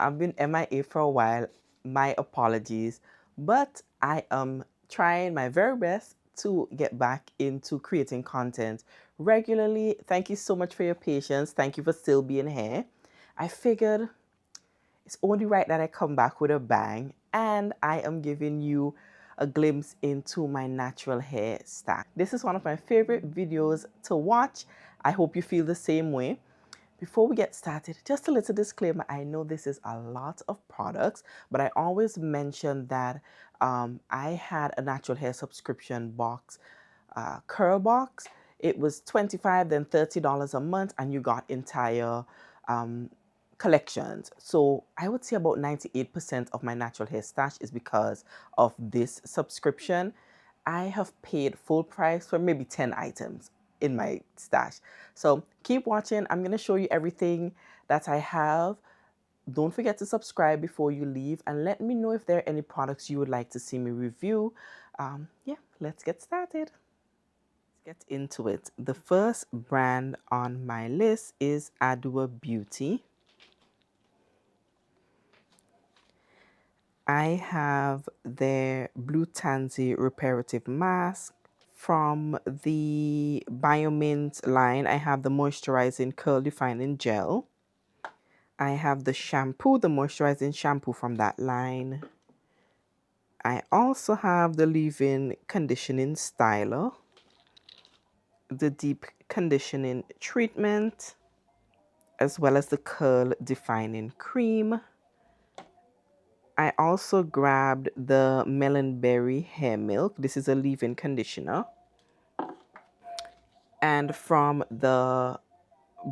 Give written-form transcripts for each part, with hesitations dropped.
I've been MIA for a while. My apologies. But I am trying my very best to get back into creating content regularly. Thank you so much for your patience. Thank you for still being here. I figured it's only right that I come back with a bang, and I am giving you a glimpse into my natural hair stack. This is one of my favorite videos to watch. I hope you feel the same way. Before we get started, just a little disclaimer. I know this is a lot of products, but I always mention that I had a natural hair subscription box, curl box. It was $25, then $30 a month, and you got entire collections. So I would say about 98% of my natural hair stash is because of this subscription. I have paid full price for maybe 10 items in my stash. So keep watching. I'm going to show you everything that I have. Don't forget to subscribe before you leave, and let me know if there are any products you would like to see me review. Yeah, let's get started. Let's get into it. The first brand on my list is Adua Beauty. I have their Blue Tansy Reparative Mask. From the Biomint line, I have the Moisturizing Curl Defining Gel. I have the shampoo, the moisturizing shampoo from that line. I also have the leave-in conditioning styler, the deep conditioning treatment, as well as the curl defining cream. I also grabbed the Melonberry Hair Milk. This is a leave-in conditioner. And from the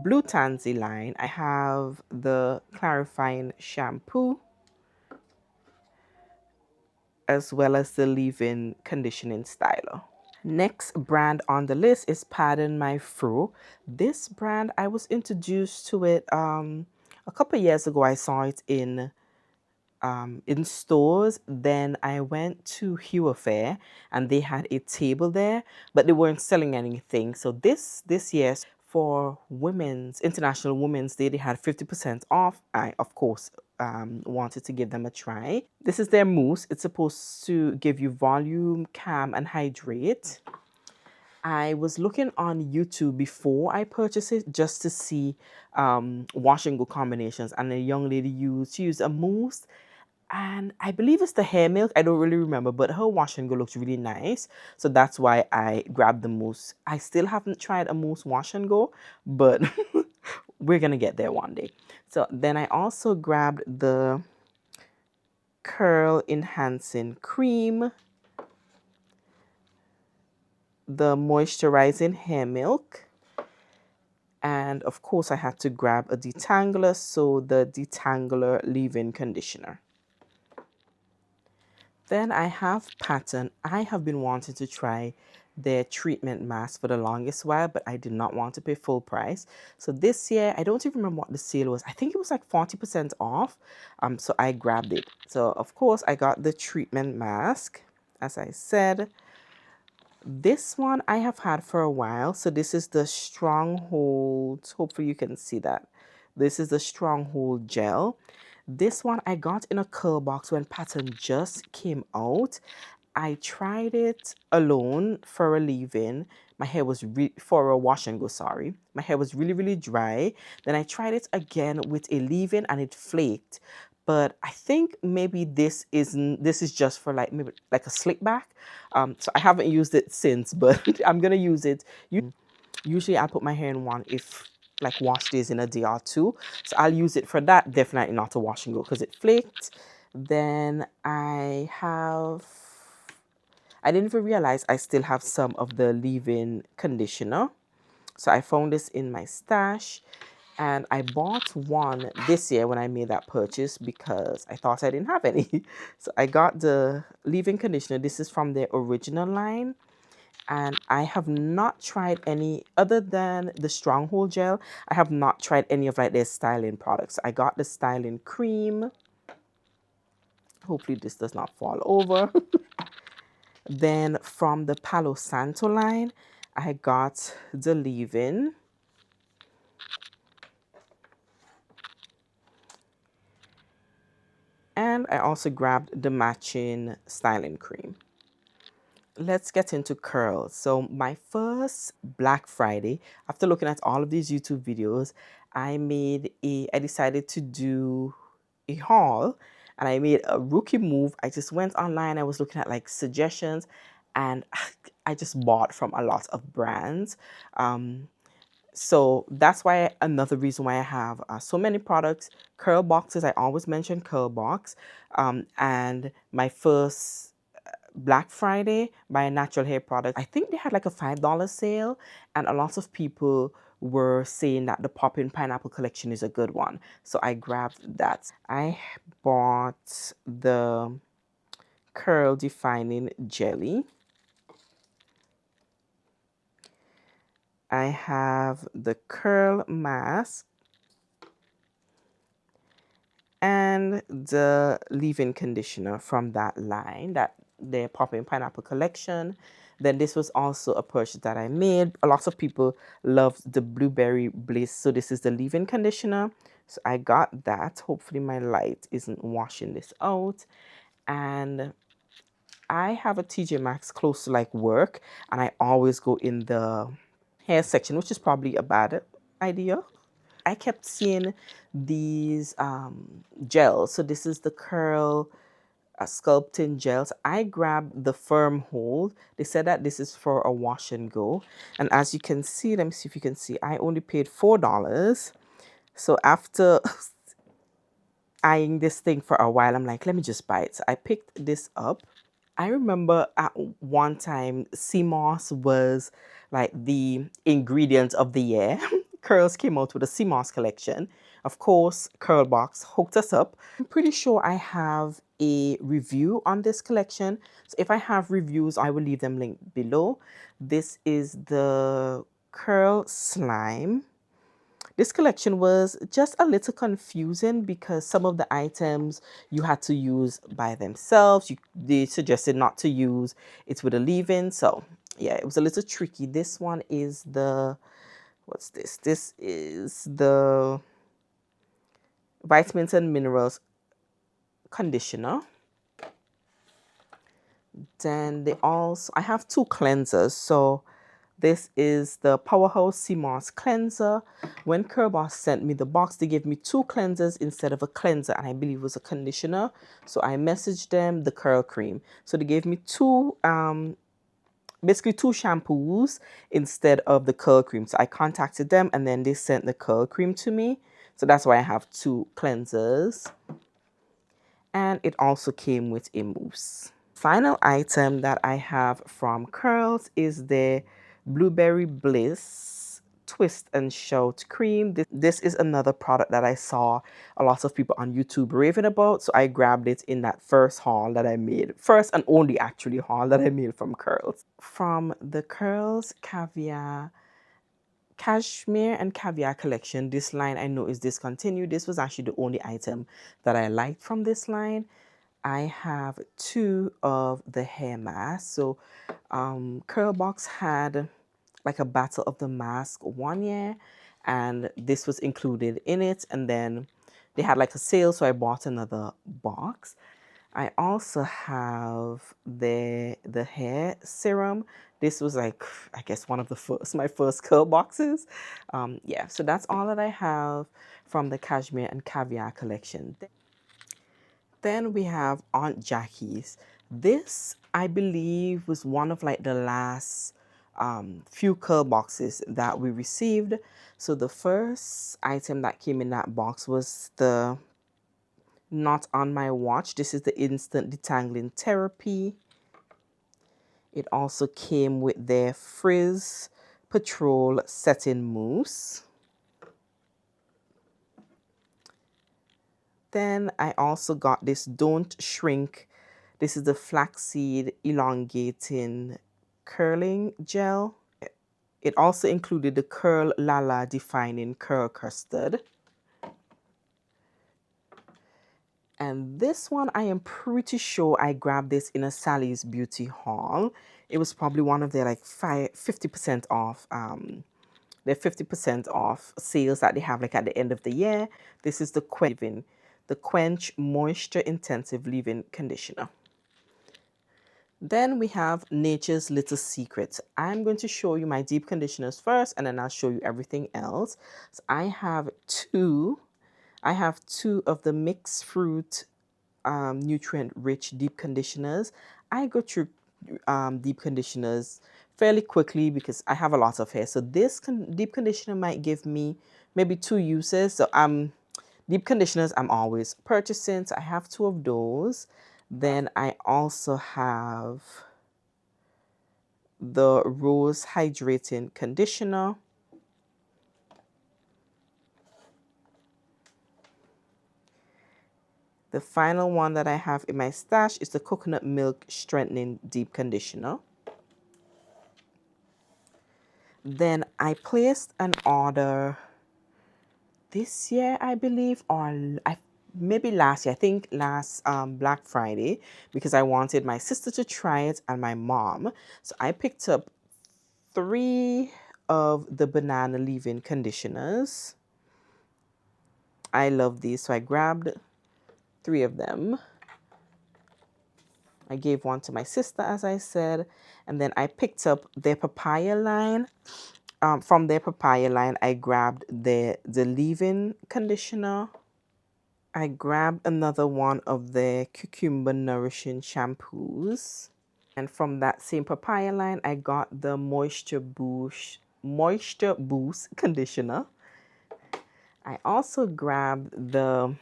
Blue Tansy line, I have the clarifying shampoo, as well as the leave-in conditioning styler. Next brand on the list is Pardon My Fro. This brand, I was introduced to it a couple years ago. I saw it in stores. Then I went to Hue Affair and they had a table there, but they weren't selling anything. So this year, for International Women's Day, they had 50% off. I, of course, wanted to give them a try. This is their mousse. It's supposed to give you volume, calm, and hydrate. I was looking on YouTube before I purchased it just to see wash and go combinations, and a young lady used a mousse, and I believe it's the hair milk. I don't really remember, but her wash and go looks really nice. So that's why I grabbed the mousse. I still haven't tried a mousse wash and go, but we're going to get there one day. So then I also grabbed the curl enhancing cream, the moisturizing hair milk, and of course I had to grab a detangler, so the detangler leave-in conditioner. Then I have Pattern. I have been wanting to try their treatment mask for the longest while, but I did not want to pay full price. So this year, I don't even remember what the sale was. I think it was like 40% off. So I grabbed it. So of course I got the treatment mask, as I said. This one I have had for a while. So this is the Stronghold. Hopefully you can see that. This is the Stronghold gel. This one I got in a curl box when Pattern just came out. I tried it alone for a leave-in. My hair was for a wash and go, sorry. My hair was really, really dry. Then I tried it again with a leave-in and it flaked. But I think maybe this is just for maybe like a slick back. So I haven't used it since, but I'm gonna use it. Usually I'll put my hair in one if like wash days in a day or two. So I'll use it for that. Definitely not a wash and go because it flaked. Then I didn't even realize I still have some of the leave-in conditioner. So I found this in my stash. And I bought one this year when I made that purchase because I thought I didn't have any. So I got the leave-in conditioner. This is from their original line. And I have not tried any other than the Stronghold gel. I have not tried any of like their styling products. I got the styling cream. Hopefully this does not fall over. Then from the Palo Santo line, I got the leave-in. And I also grabbed the matching styling cream. Let's get into curls. So my first Black Friday, after looking at all of these YouTube videos, I decided to do a haul, and I made a rookie move. I just went online, I was looking at like suggestions, and I just bought from a lot of brands. So that's why another reason why I have so many products. Curl boxes, I always mention curl box. And my first Black Friday, buy natural hair product. I think they had like a $5 sale, and a lot of people were saying that the Poppin' Pineapple collection is a good one. So I grabbed that. I bought the curl defining jelly. I have the curl mask and the leave-in conditioner from that line, that the Poppin' Pineapple collection. Then this was also a purchase that I made. A lot of people loved the Blueberry Bliss. So this is the leave-in conditioner. So I got that. Hopefully my light isn't washing this out. And I have a TJ Maxx close to like work, and I always go in the hair section, which is probably a bad idea. I kept seeing these gels. So this is the curl sculpting gels. I grabbed the firm hold. They said that this is for a wash and go. And as you can see, let me see if you can see, I only paid $4. So after eyeing this thing for a while, I'm like, let me just buy it. So I picked this up. I remember at one time, sea moss was like the ingredient of the year. Curls came out with a sea moss collection. Of course, Curlbox hooked us up. I'm pretty sure I have a review on this collection. So if I have reviews, I will leave them linked below. This is the Curl Slime. This collection was just a little confusing because some of the items you had to use by themselves. They suggested not to use it with a leave-in. So yeah, it was a little tricky. This one is the, what's this? This is the Vitamins and Minerals Conditioner. Then I have two cleansers. So this is the Powerhouse Sea Moss Cleanser. When Curlboss sent me the box, they gave me two cleansers instead of a cleanser, and I believe it was a conditioner. So I messaged them the curl cream. So they gave me basically two shampoos instead of the curl cream. So I contacted them, and then they sent the curl cream to me. So that's why I have two cleansers. And it also came with a mousse. Final item that I have from Curls is the Blueberry Bliss Twist and Shout Cream. This is another product that I saw a lot of people on YouTube raving about, so I grabbed it in that first haul that I made. First and only actually haul that I made from Curls. From the Curls Cashmere and Caviar collection, this line I know is discontinued. This was actually the only item that I liked from this line. I have two of the hair masks. So Curlbox had like a battle of the mask one year, and this was included in it. And then they had like a sale, so I bought another box. I also have the hair serum. This was like, I guess one of the first, my first curl boxes. Yeah, so that's all that I have from the Cashmere and Caviar collection. Then we have Aunt Jackie's. This, I believe, was one of like the last few curl boxes that we received. So the first item that came in that box was the Not On My Watch. This is the Instant Detangling Therapy. It also came with their Frizz Patrol Setting Mousse. Then I also got this Don't Shrink. This is the Flaxseed Elongating Curling Gel. It also included the Curl Lala Defining Curl Custard. And this one, I am pretty sure I grabbed this in a Sally's Beauty haul. It was probably one of their like 50% off their 50% off sales that they have like at the end of the year. This is the Quevin. the Quench Moisture Intensive Leave-In Conditioner. Then we have Nature's Little Secrets. I'm going to show you my deep conditioners first, and then I'll show you everything else. So I have two of the mixed fruit nutrient-rich deep conditioners. I go through deep conditioners fairly quickly because I have a lot of hair. So this deep conditioner might give me maybe 2 uses. So deep conditioners I'm always purchasing. So I have 2 of those. Then I also have the Rose Hydrating Conditioner. The final one that I have in my stash is the Coconut Milk Strengthening Deep Conditioner. Then I placed an order this year, I believe, or maybe last year. I think last Black Friday, because I wanted my sister to try it and my mom. So I picked up 3 of the banana leave-in conditioners. I love these, so I grabbed 3 of them. I gave one to my sister, as I said, and then I picked up their papaya line. From their papaya line, I grabbed the leave-in conditioner. I grabbed another one of their cucumber nourishing shampoos. And from that same papaya line, I got the Moisture Boost conditioner. I also grabbed the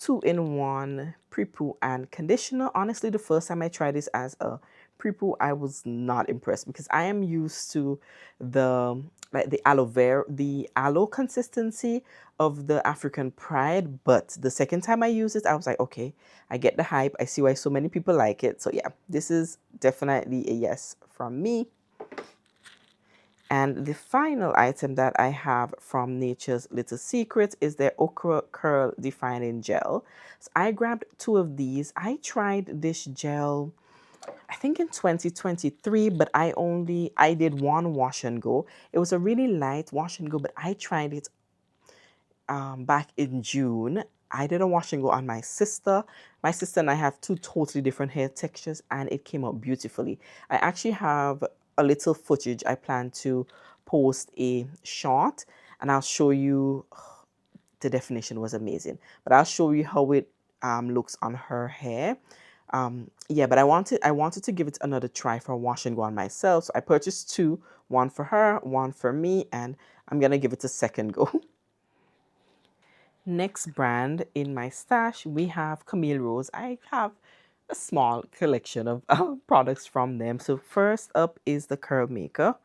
2-in-1 pre-poo and conditioner. Honestly, the first time I tried this as a pre-poo, I was not impressed because I am used to the aloe consistency of the African Pride. But the second time I used it, I was like, okay, I get the hype. I see why so many people like it. So yeah, this is definitely a yes from me. And the final item that I have from Nature's Little Secrets is their Okra Curl Defining Gel. So I grabbed 2 of these. I tried this gel, I think in 2023, but I did one wash and go. It was a really light wash and go, but I tried it back in June. I did a wash and go on my sister. My sister and I have 2 totally different hair textures, and it came out beautifully. I actually have a little footage. I plan to post a short, and I'll show you. The definition was amazing, but I'll show you how it looks on her hair. Yeah, but I wanted to give it another try for a wash and go on myself. So I purchased 2, one for her, one for me, and I'm gonna give it a second go. Next brand in my stash, we have Camille Rose. I have a small collection of products from them. So first up is the Curl Maker.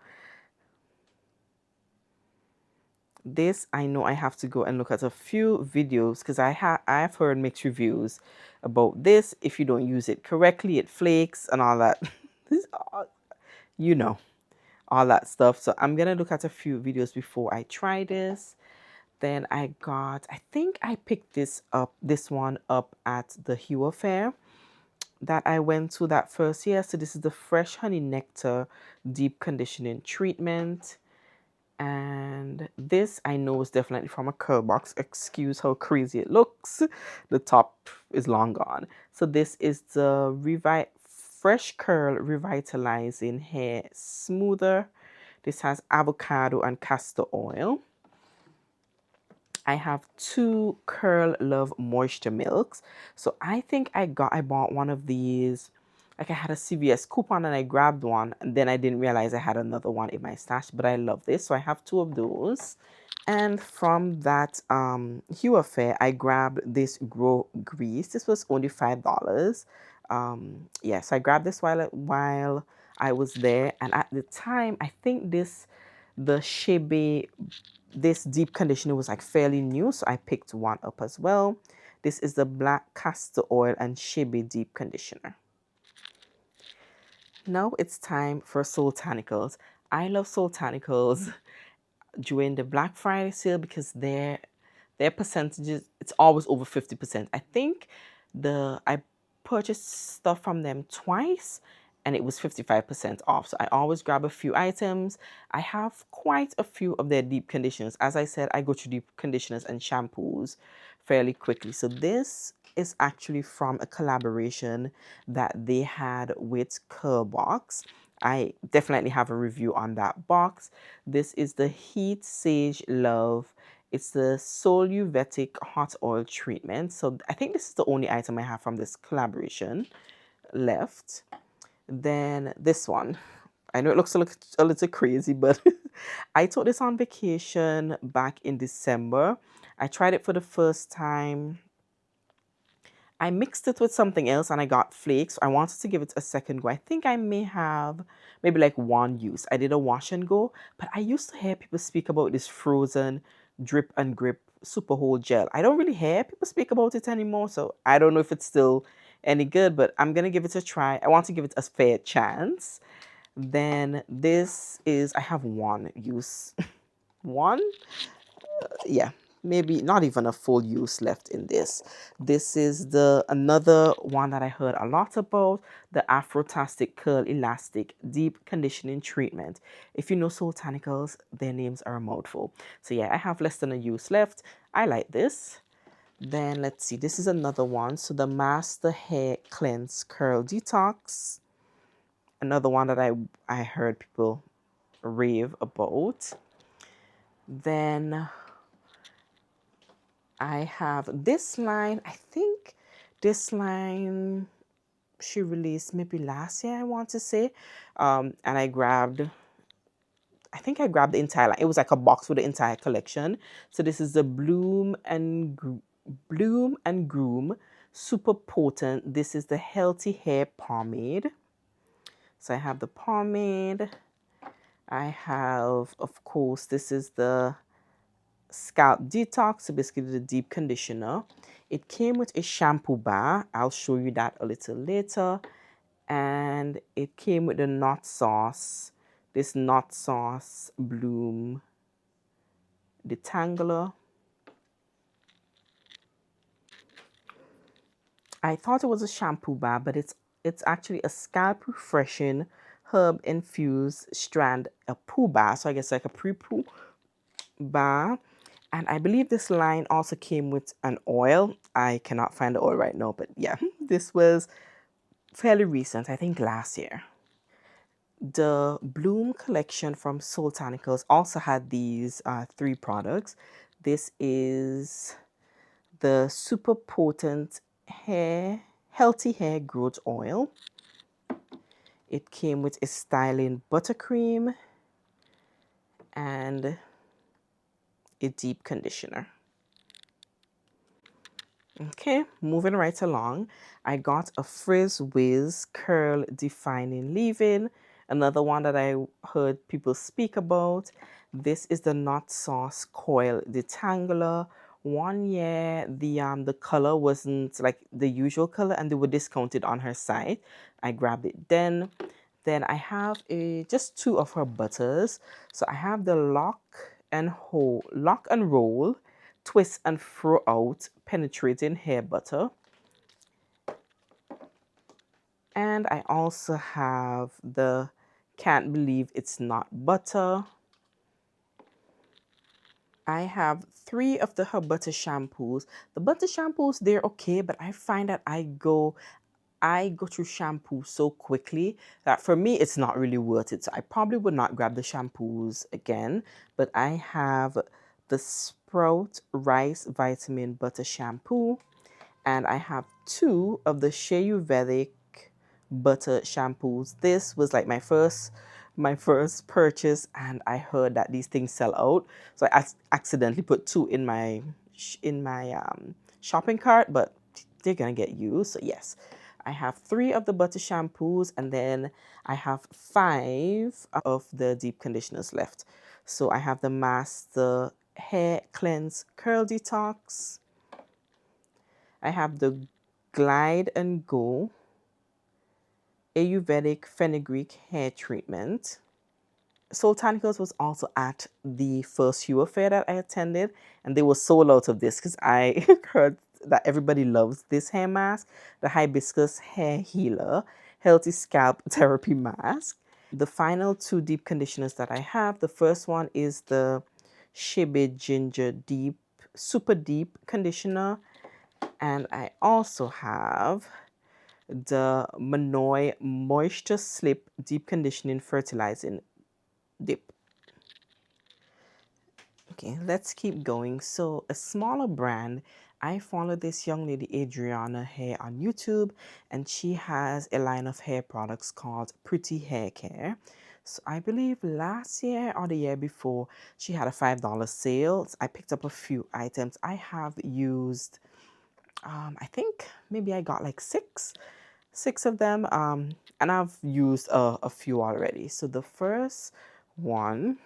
This, I know I have to go and look at a few videos because I've heard mixed reviews about this. If you don't use it correctly, it flakes and all that. You know, all that stuff. So I'm gonna look at a few videos before I try this. Then I think I picked this one up at the Hua Fair that I went to that first year. So this is the Fresh Honey Nectar Deep Conditioning Treatment. And this I know is definitely from a curl box. Excuse how crazy it looks. The top is long gone. So this is the Fresh Curl Revitalizing Hair Smoother. This has avocado and castor oil. I have 2 Curl Love Moisture Milks. So I think I bought one of these. Like I had a CVS coupon and I grabbed one, and then I didn't realize I had another one in my stash, but I love this. So I have 2 of those. And from that Hua Fair, I grabbed this Grow Grease. This was only $5. Yes, I grabbed this while I was there. And at the time, I think the Shebe, this deep conditioner was like fairly new, so I picked one up as well. This is the Black Castor Oil and Shebe Deep Conditioner. Now it's time for Soultanicals. I love Soultanicals during the Black Friday sale because their percentages, it's always over 50%. I think I purchased stuff from them twice, and it was 55% off. So I always grab a few items. I have quite a few of their deep conditioners. As I said, I go to deep conditioners and shampoos fairly quickly. So this is actually from a collaboration that they had with Curlbox. I definitely have a review on that box. This is the Heat Sage Love. It's the Soluvetic Hot Oil Treatment. So I think this is the only item I have from this collaboration left. Then this one. I know it looks a little crazy, but I took this on vacation back in December. I tried it for the first time. I mixed it with something else and I got flakes. I wanted to give it a second go. I think I may have maybe like one use. I did a wash and go, but I used to hear people speak about this frozen drip and grip super hold gel. I don't really hear people speak about it anymore, so I don't know if it's still any good, but I'm gonna give it a try. I want to give it a fair chance. Then this is, I have one use. One? Yeah, maybe not even a full use left in this. This is the another one that I heard a lot about, the Afrotastic Curl Elastic Deep Conditioning Treatment. If you know Soultanicals, their names are a mouthful. So yeah, I have less than a use left. I like this. Then let's see, this is another one. So the Master Hair Cleanse Curl Detox. Another one that I heard people rave about. Then I have this line. I think this line she released maybe last year, I want to say. And I think I grabbed the entire line. It was like a box with the entire collection. So this is the Bloom and Groom Super Potent. This is the Healthy Hair Pomade. So I have the pomade. I have, of course, this is the Scalp Detox, so basically the deep conditioner. It came with a shampoo bar. I'll show you that a little later. And it came with the Knot Sauce, this Knot Sauce Bloom Detangler. I thought it was a shampoo bar, but it's actually a scalp refreshing herb infused strand a poo bar. So I guess like a pre-poo bar. And I believe this line also came with an oil. I cannot find the oil right now, but yeah, this was fairly recent, I think last year. The Bloom collection from Soultanicals also had these three products. This is the Super Potent Healthy Hair Growth Oil. It came with a styling buttercream and a deep conditioner. Okay, moving right along, I got a Frizz Wiz Curl Defining Leave-In, another one that I heard people speak about. This is the Knot Sauce Coil Detangler. 1 year, the color wasn't like the usual color and they were discounted on her site. I grabbed it then. Then I have just two of her butters. So I have the Lock and Roll Twist and Throw Out Penetrating Hair Butter. And I also have the Can't Believe It's Not Butter. I have three of the Her Butter shampoos. The butter shampoos, they're okay, but I find that I go through shampoo so quickly that for me, it's not really worth it. So I probably would not grab the shampoos again, but I have the Sprout Rice Vitamin Butter Shampoo, and I have two of the Shea Ayurvedic Butter Shampoos. This was like my first purchase, and I heard that these things sell out. So I accidentally put two in my shopping cart, but they're gonna get used. So yes, I have three of the butter shampoos, and then I have five of the deep conditioners left. So I have the Master Hair Cleanse Curl Detox. I have the Glide and Go Ayurvedic Fenugreek Hair Treatment. Soultanicals was also at the first Hua Fair that I attended, and they were sold out of this because I heard that everybody loves this hair mask, the Hibiscus Hair Healer healthy scalp therapy mask. The final two deep conditioners that I have, the first one is the Shea Ginger Deep Super Deep Conditioner, and I also have the Manoi Moisture Slip Deep Conditioning Fertilizing Dip. Okay, let's keep going. So a smaller brand, I follow this young lady, Adriana Hair, on YouTube, and she has a line of hair products called Pretty Hair Care. So I believe last year or the year before, she had a $5 sale. I picked up a few items. I have used, I think maybe I got like six of them, and I've used a few already. So the first one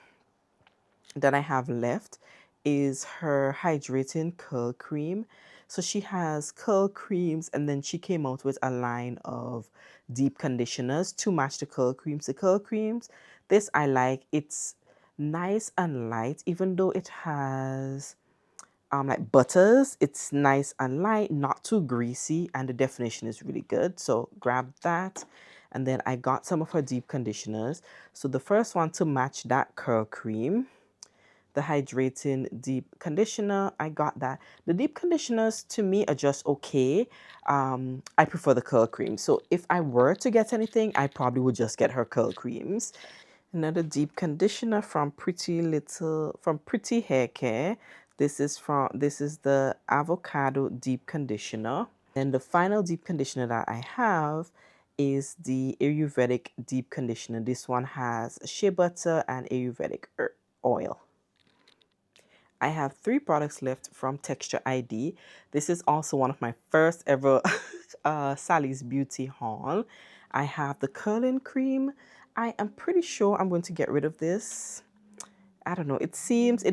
that I have left is her hydrating curl cream. So she has curl creams, and then she came out with a line of deep conditioners to match the curl creams. The curl creams, this I like. It's nice and light, even though it has like butters. It's nice and light, not too greasy, and the definition is really good. So grab that. And then I got some of her deep conditioners. So the first one to match that curl cream, the hydrating deep conditioner, I got that. The deep conditioners to me are just okay. I prefer the curl cream. So if I were to get anything, I probably would just get her curl creams. Another deep conditioner from Pretty Hair Care. This is the avocado deep conditioner. And the final deep conditioner that I have is the Ayurvedic deep conditioner. This one has shea butter and Ayurvedic oil. I have 3 products left from Texture ID. This is also one of my first ever Sally's Beauty haul. I have the curling cream. I am pretty sure I'm going to get rid of this. I don't know. It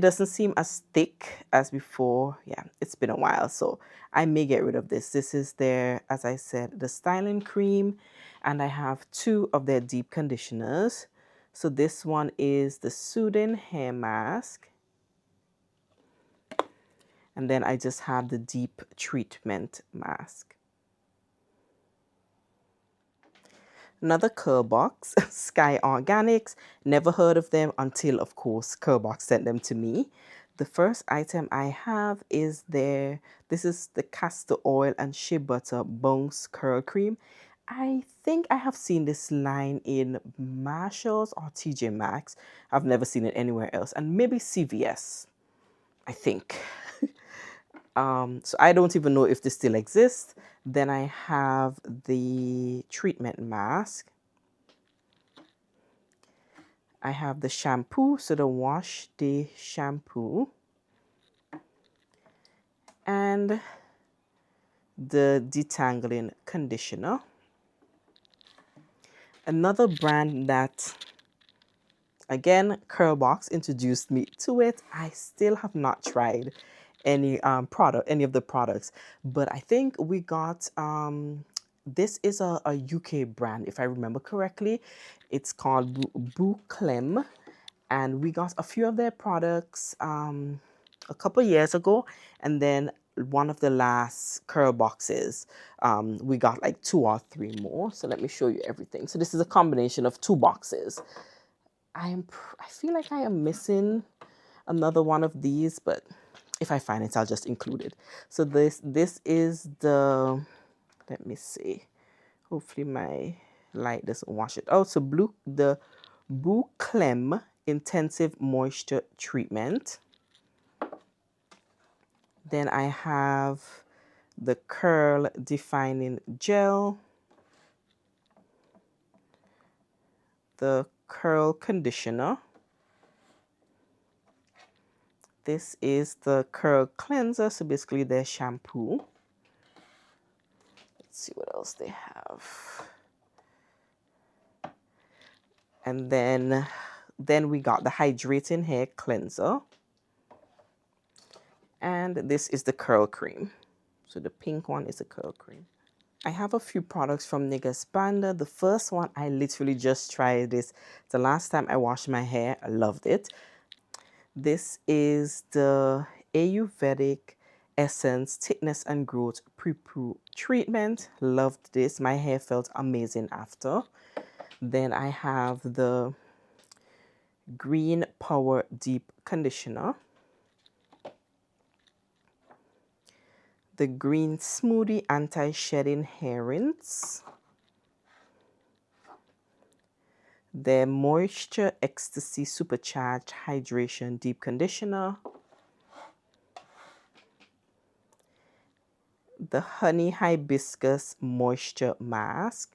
doesn't seem as thick as before. Yeah, it's been a while, so I may get rid of this. This is their, as I said, the styling cream, and I have 2 of their deep conditioners. So this one is the Soothing Hair Mask, and then I just have the Deep Treatment Mask. Another Curlbox, Sky Organics. Never heard of them until, of course, Curlbox sent them to me. The first item I have is this is the castor oil and shea butter bounce curl cream. I think I have seen this line in Marshalls or TJ Maxx. I've never seen it anywhere else, and maybe CVS, I think. So I don't even know if this still exists. Then I have the treatment mask. I have the shampoo, so the Wash Day shampoo. And the detangling conditioner. Another brand that, again, Curlbox introduced me to it. I still have not tried any of the products, but I think we got this is a UK brand, if I remember correctly. It's called Bouclem, and we got a few of their products a couple years ago, and then one of the last curl boxes, we got like 2 or 3 more. So let me show you everything. So this is a combination of 2 boxes. I feel like I am missing another one of these, but if I find it, I'll just include it. So this is the, let me see. Hopefully my light doesn't wash it out. So the Bouclem Intensive Moisture Treatment. Then I have the Curl Defining Gel, the Curl Conditioner. This is the Curl Cleanser, so basically their shampoo. Let's see what else they have. And then we got the Hydrating Hair Cleanser. And this is the curl cream. So the pink one is the curl cream. I have a few products from Niggas Panda. The first one, I literally just tried this the last time I washed my hair. I loved it. This is the Ayurvedic Essence Thickness and Growth Pre-Poo Treatment. Loved this. My hair felt amazing after. Then I have the Green Power Deep Conditioner, the Green Smoothie Anti-Shedding Hair Rinse, the Moisture Ecstasy Supercharged Hydration Deep Conditioner, the Honey Hibiscus Moisture Mask,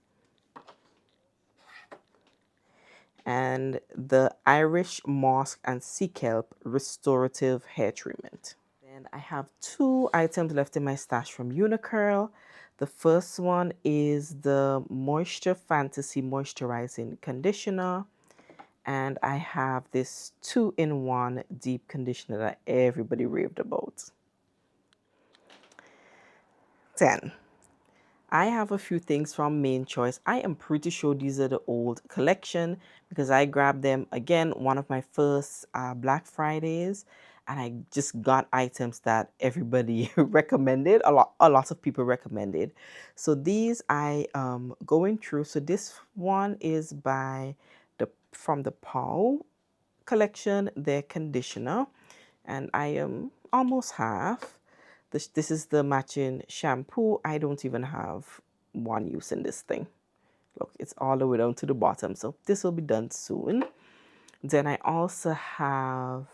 and the Irish Moss and Sea Kelp Restorative Hair Treatment. And I have 2 items left in my stash from Unicurl. The first one is the Moisture Fantasy Moisturizing Conditioner. And I have this 2-in-1 deep conditioner that everybody raved about. 10. I have a few things from Main Choice. I am pretty sure these are the old collection because I grabbed them again one of my first Black Fridays, and I just got items that everybody recommended. A lot of people recommended. So these I going through. So this one is from the Paul collection, their conditioner, and I am almost half. This is the matching shampoo. I don't even have one use in this thing. Look, it's all the way down to the bottom. So this will be done soon. Then I also have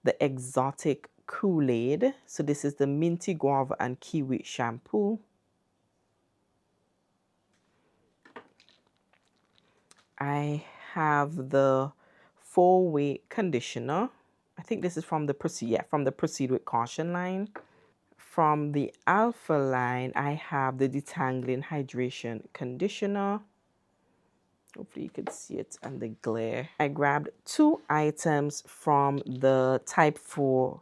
the Exotic Kool-Aid. So this is the Minty Guava and Kiwi shampoo. I have the 4-way conditioner. I think this is from the Proceed with Caution line. From the Alpha line, I have the Detangling Hydration Conditioner. Hopefully you can see it and the glare. I grabbed 2 items from the Type 4,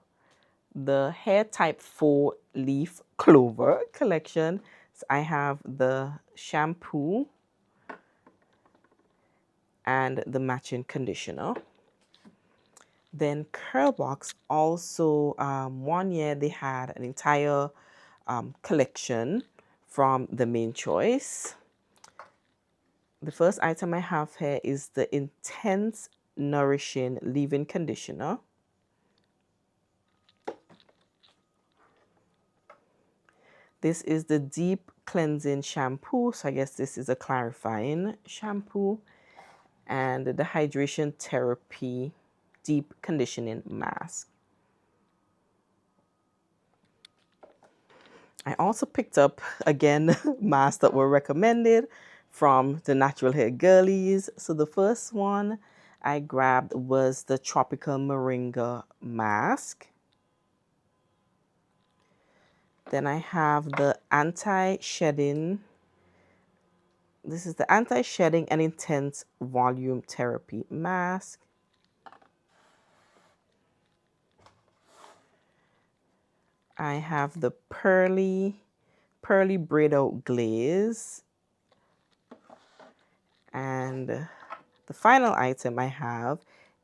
the Hair Type 4 Leaf Clover collection. So I have the shampoo and the matching conditioner. Then Curlbox also, one year they had an entire collection from the Main Choice. The first item I have here is the Intense Nourishing Leave-In Conditioner. This is the Deep Cleansing Shampoo. So I guess this is a clarifying shampoo. And the Hydration Therapy Deep Conditioning Mask. I also picked up, again, masks that were recommended from the Natural Hair Girlies. So the first one I grabbed was the Tropical Moringa Mask. Then I have the Anti-Shedding. This is the Anti-Shedding and Intense Volume Therapy Mask. I have the Pearly Braid Out Glaze. And the final item I have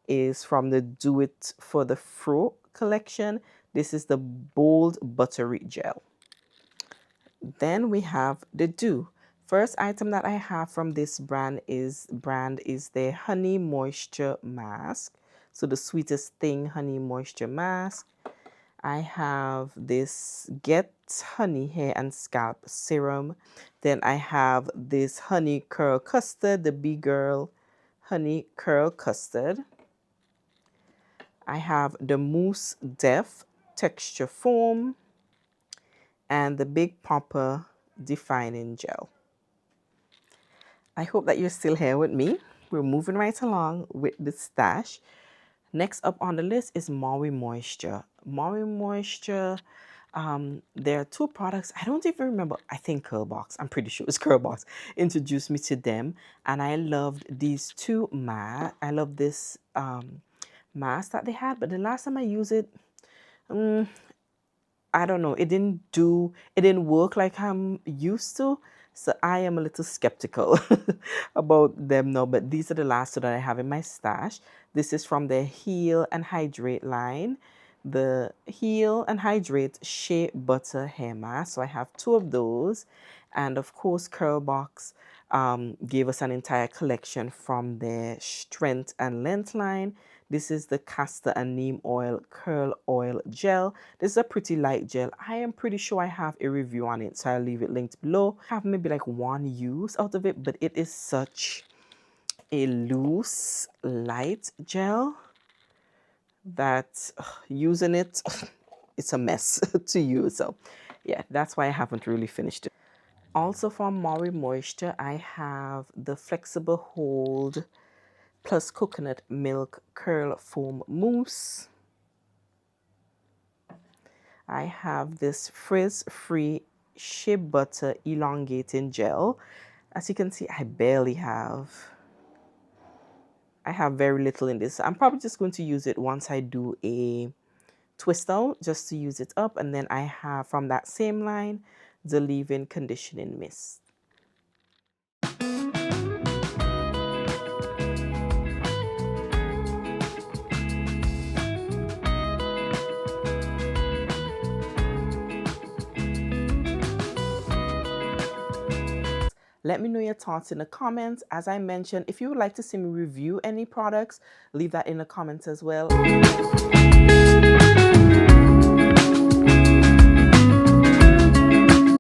is from the Do It for the Fro collection. This is the Bold Buttery Gel. Then we have the Do. First item that I have from this brand is their Honey Moisture Mask. So the Sweetest Thing Honey Moisture Mask. I have this Get Honey Hair and Scalp Serum. Then I have this Honey Curl Custard, the B-Girl Honey Curl Custard. I have the Mousse Def Texture Foam and the Big Popper Defining Gel. I hope that you're still here with me. We're moving right along with the stash. Next up on the list is Maui Moisture. Maui Moisture, there are 2 products. I don't even remember. I think Curlbox. I'm pretty sure it's Curlbox introduced me to them. And I loved these 2 masks. I love this mask that they had. But the last time I used it, I don't know. It didn't work like I'm used to. So I am a little skeptical about them now. But these are the last 2 that I have in my stash. This is from the Heal and Hydrate line. the Heal and Hydrate Shea Butter Hair Mask. So I have 2 of those. And of course, Curlbox gave us an entire collection from their Strength and Length line. This is the Castor and Neem Oil Curl Oil Gel. This is a pretty light gel. I am pretty sure I have a review on it, so I'll leave it linked below. I have maybe like 1 use out of it, but it is such a loose, light gel that using it, it's a mess to use. So yeah, that's why I haven't really finished it. Also from Mori Moisture, I have the Flexible Hold plus Coconut Milk Curl Foam Mousse. I have this frizz-free Shea Butter Elongating Gel. As you can see, I have very little in this. I'm probably just going to use it once I do a twist out, just to use it up. And then I have from that same line, the Leave-In Conditioning Mist. Let me know your thoughts in the comments. As I mentioned, if you would like to see me review any products, leave that in the comments as well.